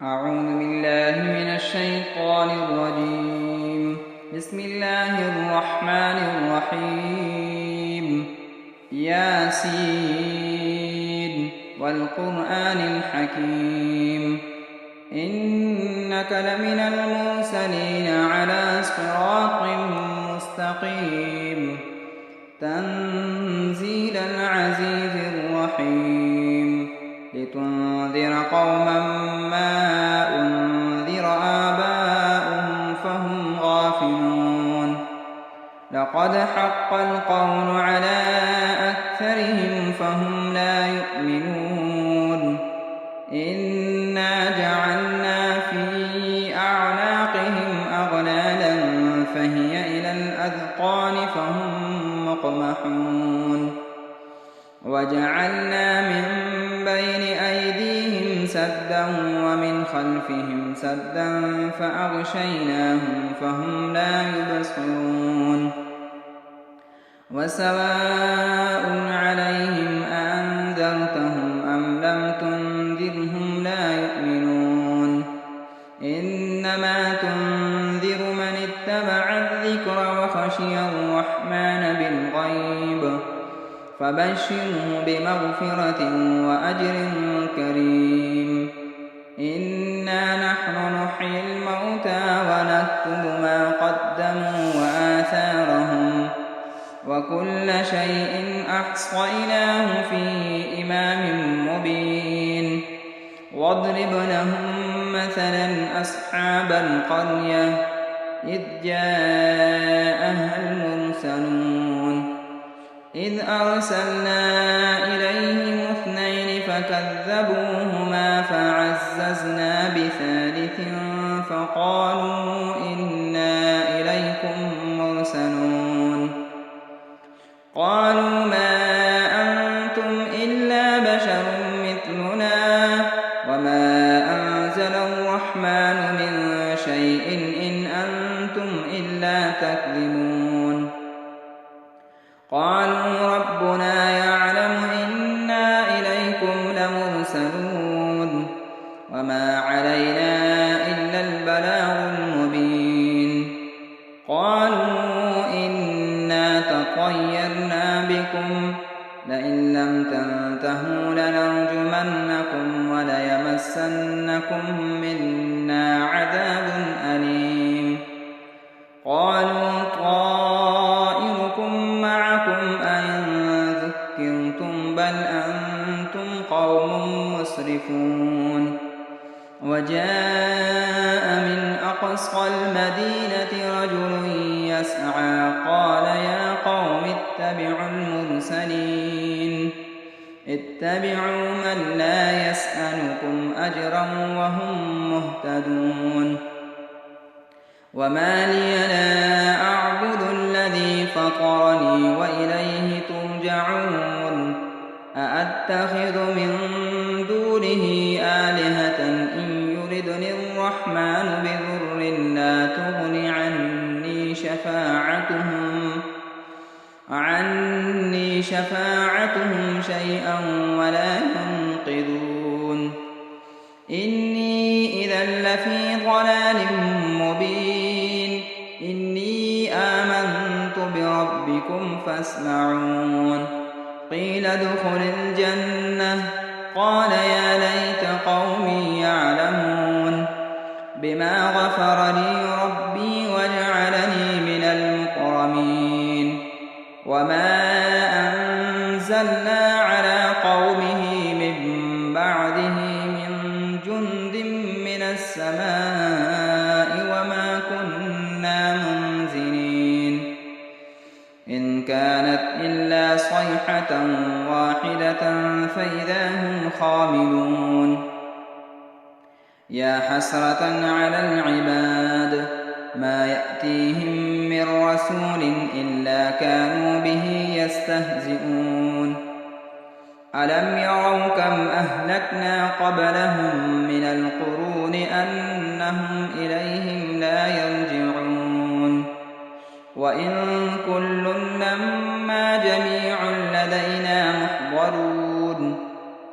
أعوذ بالله من الشيطان الرجيم. بسم الله الرحمن الرحيم. ياسين والقرآن الحكيم إنك لمن المرسلين على صراط مستقيم تنزيل العزيز الرحيم لتنذر قوما ما أنذر آباؤهم فهم غافلون لقد حق القول على أكثرهم فهم لا يؤمنون إنا جعلنا في أعناقهم أغلالا فهي إلى الأذقان فهم مقمحون وجعلنا من بين أيديهم سدا ومن خلفهم سدا فأغشيناهم فهم لا يبصرون وسواء عليهم أأنذرتهم أم لم تنذرهم لا يؤمنون إنما تنذر من اتبع الذكر وخشي الرحمن بالغيب فبشره بمغفرة وأجر كريم إنا نحن نحيي الموتى ونكتب ما قدموا وآثارهم وكل شيء أحصيناه في إمام مبين واضرب لهم مثلا أصحاب القرية إذ جاءها المرسلون إذ أرسلنا إليهم اثنين فكذبوهما فعززنا بثالث فقالوا إنا إليكم مرسلون قالوا ما أنتم إلا بشر مثلنا وما أنزل الرحمن من شيء إن أنتم إلا تكذبون قالوا ربنا يعلم إنا إليكم لمرسلون وما علينا إلا البلاغ المبين قالوا إنا تطيرنا بكم لئن لم تنتهوا لنرجمنكم وليمسنكم منا عذاب أليم قالوا طائركم معكم أئن ذكرتم بل أنتم قوم مسرفون وجاء من أقصى المدينة رجل يسعى قال يا قوم اتبعوا المرسلين اتبعوا من لا يسألكم أجرا وهم مهتدون وما لي لا أعبد الذي فطرني وإليه ترجعون أأتخذ من دونه آلهة إن يردني الرحمن بضر لا تغن عني شفاعتهم شيئا ولا ينقذون إني إذا لفي ضلال مبين إني آمنت بربكم فاسمعون قيل ادخل الجنة قال يا ليت قومي يعلمون بما غفر لي ربي وجعلني من المكرمين وما أنزلنا على قومه من بعده من جند من السماء وما كنا منزلين إن كانت إلا صيحة واحدة فإذا هم خامدون يا حسرة على العباد ما يأتيهم من رسول إلا كانوا به يستهزئون ألم يروا كم أهلكنا قبلهم من القرون أنهم إليهم لا يرجعون وإن كل لما جميع لدينا محضرون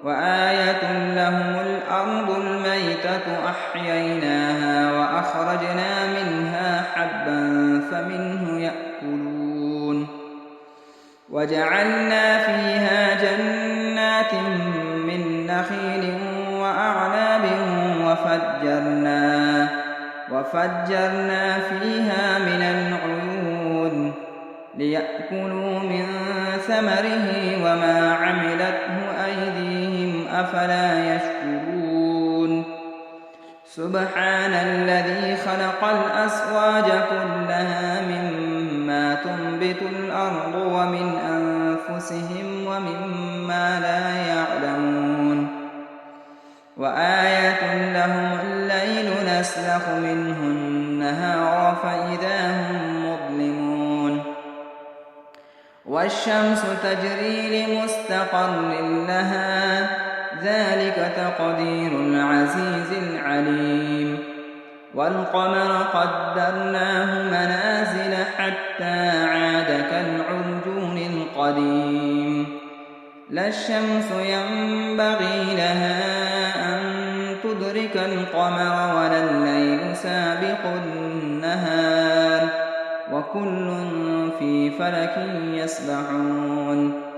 وآية لهم الأرض الميتة والميتة أحييناها وأخرجنا منها حبا فمنه يأكلون وجعلنا فيها جنات من نخيل وأعناب وفجرنا فيها من العيون ليأكلوا من ثمره وما عملته أيديهم أفلا يشكرون سبحان الذي خلق الأزواج كلها مما تنبت الأرض ومن أنفسهم ومما لا يعلمون وآية لهم الليل نسلخ منه النهار فإذا هم مظلمون والشمس تجري لمستقر لها ذلك تقدير العزيز العليم والقمر قدرناه منازل حتى عاد كالعرجون القديم لا الشمس ينبغي لها أن تدرك القمر ولا الليل سابق النهار وكل في فلك يسبحون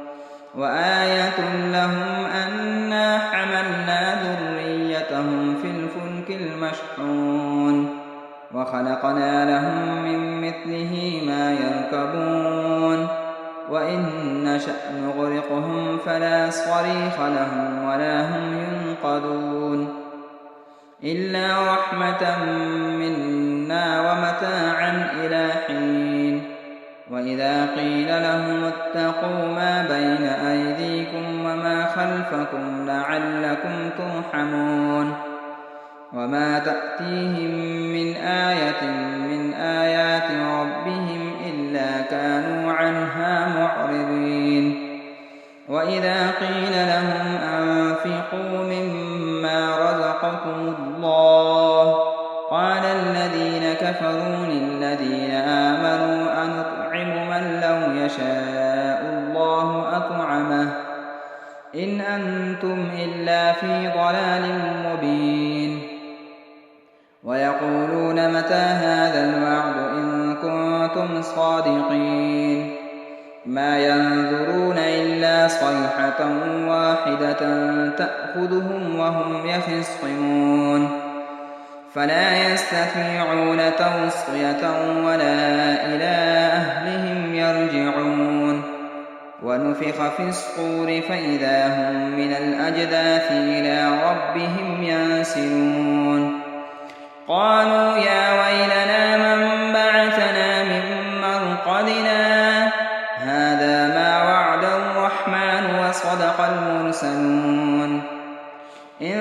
وآية لهم أنا حملنا ذريتهم في الفلك المشحون وخلقنا لهم من مثله ما يركبون وإن نشأ نغرقهم فلا صريخ لهم ولا هم ينقذون إلا رحمة منا ومتاعا إلى حين وإذا قيل لهم اتقوا ما بين أيديكم وما خلفكم لعلكم ترحمون وما تأتيهم من آية من آيات ربهم إلا كانوا عنها معرضين وإذا قيل لهم أنفقوا مما رزقكم الله قال الذين كفروا للذين آمنوا أنطعم من لو يشاء الله أطعمه إن أنتم إلا في ضلال مبين ويقولون متى هذا الوعد إن كنتم صادقين ما ينظرون إلا صيحة واحدة تأخذهم وهم يخصمون فلا يستطيعون توصية ولا إلى أهلهم يرجعون ونفخ في الصور فإذا هم من الأجداث إلى ربهم ينسلون قالوا يا ويلنا من بعثنا من مرقدنا هذا ما وعد الرحمن وصدق المرسلون إن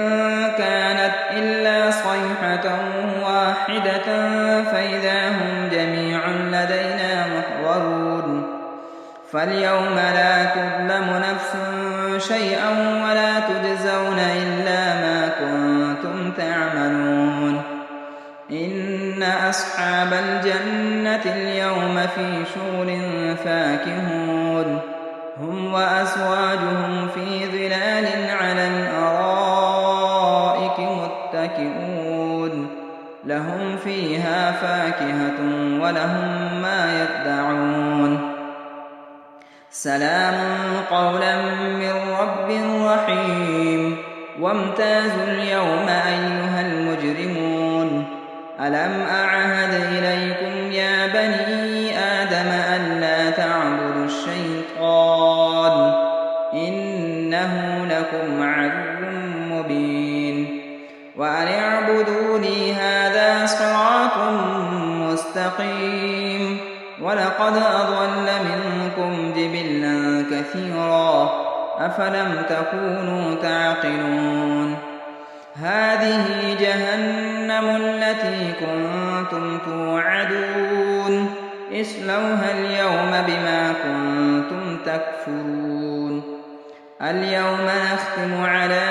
كانت إلا صيحة واحدة فإذا هم جميع لدينا محضرون فاليوم لا تظلم نفس شيئا ولا تجزون إلا ما كنتم تعملون إن أصحاب الجنة اليوم في شغل فاكهون هم وأزواجهم في ظلال على الأرائك متكئون لهم فيها فاكهة ولهم ما يدعون سلام قولا من رب رحيم وامتازوا اليوم أيها المجرمون ألم أعهد إليكم يا بني آدم ألا تعبدوا الشيطان إنه لكم عدو مبين وأن اعبدوني هذا صراط مستقيم ولقد أضل منكم جبلا كثيرا أفلم تكونوا تعقلون هذه جهنم التي كنتم توعدون اصلوها اليوم بما كنتم تكفرون اليوم نختم على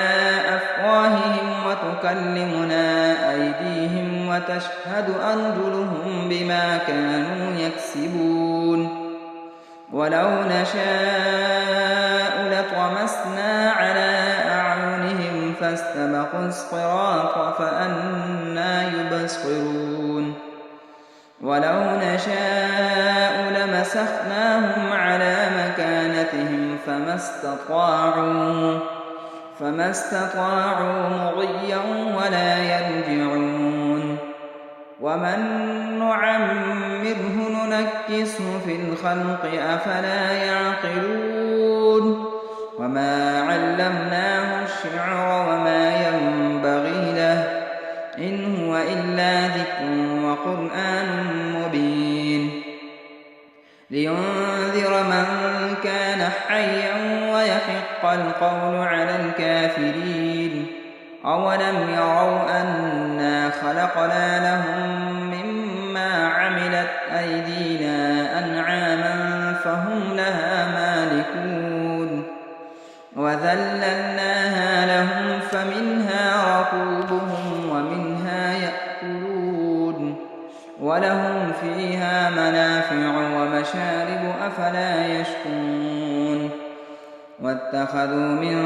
أفواههم وتكلمنا أيديهم وتشهد أرجلهم بما كانوا يكسبون ولو نشاء لطمسنا على أعينهم فاستبقوا الصراط فأنى يبصرون ولو نشاء لمسخناهم على مكانتهم فما استطاعوا مضيا ولا يرجعون ومن نعمره ننكسه في الخلق أفلا يعقلون وما علمناه الشعر وما ينبغي له إن هو إلا ذكر وقرآن مبين لينذر من كان حيا ويحق القول على الكافرين أولم يروا أنا خلقنا لهم مما عملت أيدينا أنعاما فهم لها مالكون وذللناها لهم فمنها ركوبهم ومنها يأكلون ولهم فيها منافع ومشارب أفلا يشكرون واتخذوا من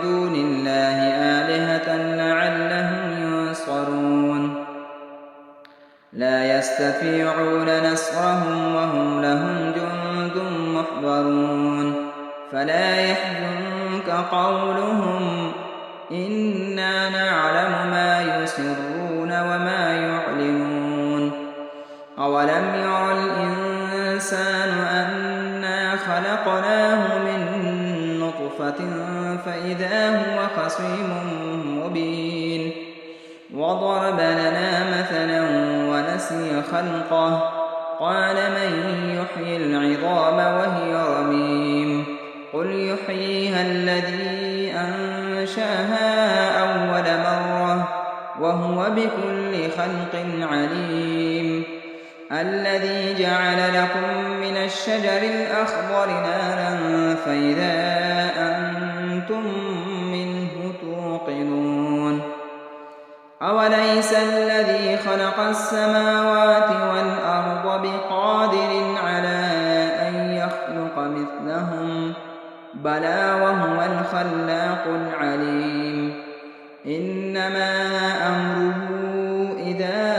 دون الله آلهة لعلهم ينصرون لا يستطيعون نصرهم وهم لهم جند محضرون فلا يحزنك قولهم إنا نعلم ما يسرون وما يعلنون أولم ير الإنسان أنا خلقناه من نطفة فإذا هو خصيم مبين وضرب لنا مثلا ونسي خلقه قال من يحيي العظام وهي رميم قل يحييها الذي أنشأها أول مرة وهو بكل خلق عليم الذي جعل لكم من الشجر الأخضر نارا فإذا أنتم منه توقدون أوليس الذي خلق السماوات والأرض بقادر على أن يخلق مثلهم بلى وهو الخلاق العليم إنما أمره إذا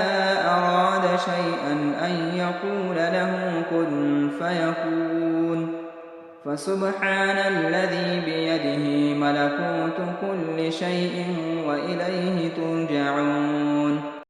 أراد شيئا أن يقول له كن فيكون فسبحان الذي بيده ملكوت كل شيء وإليه ترجعون